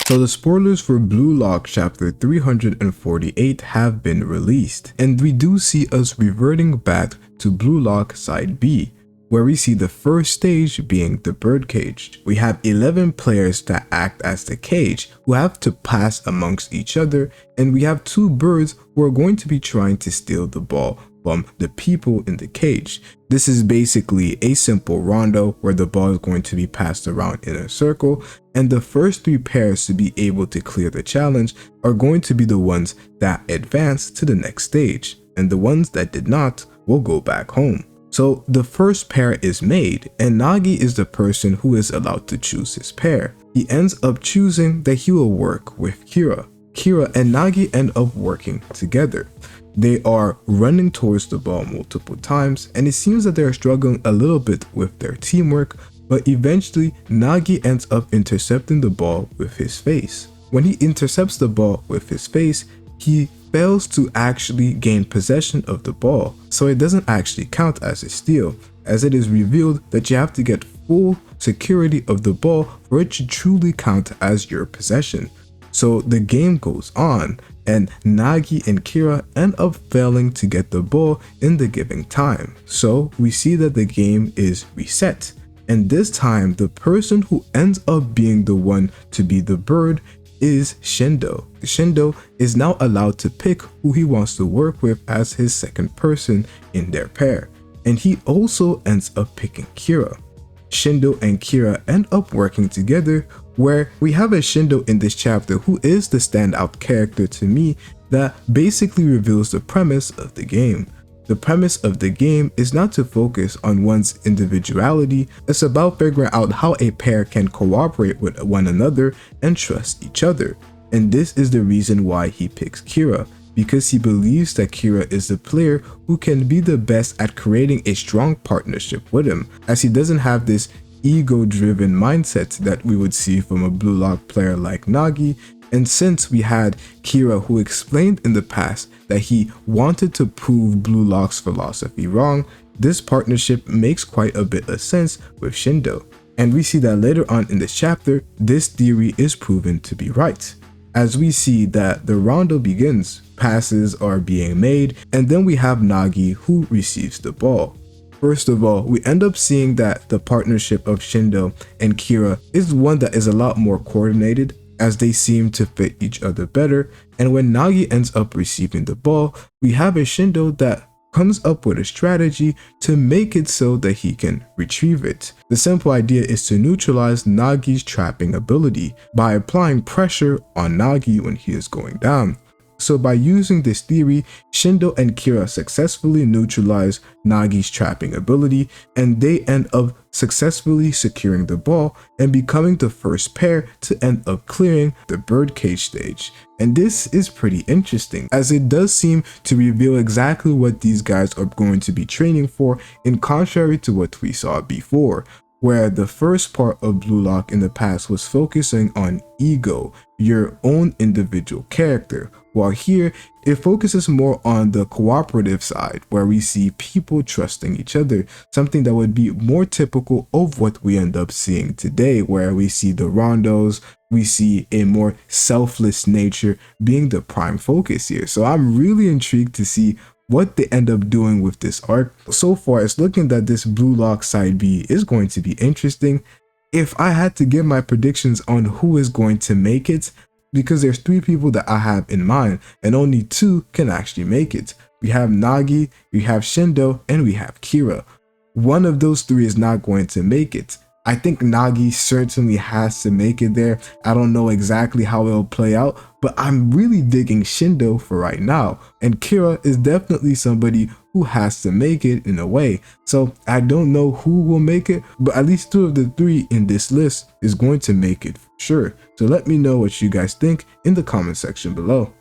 So the spoilers for Bluelock Chapter 348 have been released, and we do see us reverting back to Bluelock Side B, where we see the first stage being the birdcage. We have 11 players that act as the cage, who have to pass amongst each other, and we have 2 birds who are going to be trying to steal the ball from the people in the cage. This is basically a simple rondo where the ball is going to be passed around in a circle, and the first 3 pairs to be able to clear the challenge are going to be the ones that advance to the next stage, and the ones that did not will go back home. So the first pair is made, and Nagi is the person who is allowed to choose his pair. He ends up choosing that he will work with Kira. Kira and Nagi end up working together. They are running towards the ball multiple times, and it seems that they are struggling a little bit with their teamwork, but eventually Nagi ends up intercepting the ball with his face. When he intercepts the ball with his face, he fails to actually gain possession of the ball, so it doesn't actually count as a steal, as it is revealed that you have to get full security of the ball for it to truly count as your possession. So the game goes on, and Nagi and Kira end up failing to get the ball in the given time. So we see that the game is reset, and this time the person who ends up being the one to be the bird is Shindo. Shindo is now allowed to pick who he wants to work with as his second person in their pair, and he also ends up picking Kira. Shindo and Kira end up working together, where we have a Shindo in this chapter who is the standout character to me that basically reveals the premise of the game. The premise of the game is not to focus on one's individuality, it's about figuring out how a pair can cooperate with one another and trust each other. And this is the reason why he picks Kira, because he believes that Kira is the player who can be the best at creating a strong partnership with him, as he doesn't have this ego-driven mindset that we would see from a Bluelock player like Nagi. And since we had Kira who explained in the past that he wanted to prove Bluelock's philosophy wrong, this partnership makes quite a bit of sense with Shindo. And we see that later on in this chapter, this theory is proven to be right, as we see that the rondo begins, passes are being made, and then we have Nagi who receives the ball. First of all, we end up seeing that the partnership of Shindo and Kira is one that is a lot more coordinated, as they seem to fit each other better, and when Nagi ends up receiving the ball, we have a Shindo that comes up with a strategy to make it so that he can retrieve it. The simple idea is to neutralize Nagi's trapping ability by applying pressure on Nagi when he is going down. So by using this theory, Shindo and Kira successfully neutralize Nagi's trapping ability, and they end up successfully securing the ball and becoming the first pair to end up clearing the birdcage stage. And this is pretty interesting, as it does seem to reveal exactly what these guys are going to be training for, in contrary to what we saw before, where the first part of Bluelock in the past was focusing on ego, your own individual character, while here it focuses more on the cooperative side, where we see people trusting each other, something that would be more typical of what we end up seeing today, where we see the rondos, we see a more selfless nature being the prime focus here. So I'm really intrigued to see what they end up doing with this arc. So far, it's looking that this Bluelock Side B is going to be interesting. If I had to give my predictions on who is going to make it, because there's 3 people that I have in mind, and only 2 can actually make it. We have Nagi, we have Shindo, and we have Kira. One of those 3 is not going to make it. I think Nagi certainly has to make it there. I don't know exactly how it'll play out, but I'm really digging Shindo for right now. And Kira is definitely somebody who has to make it in a way. So I don't know who will make it, but at least 2 of the 3 in this list is going to make it for sure. So let me know what you guys think in the comment section below.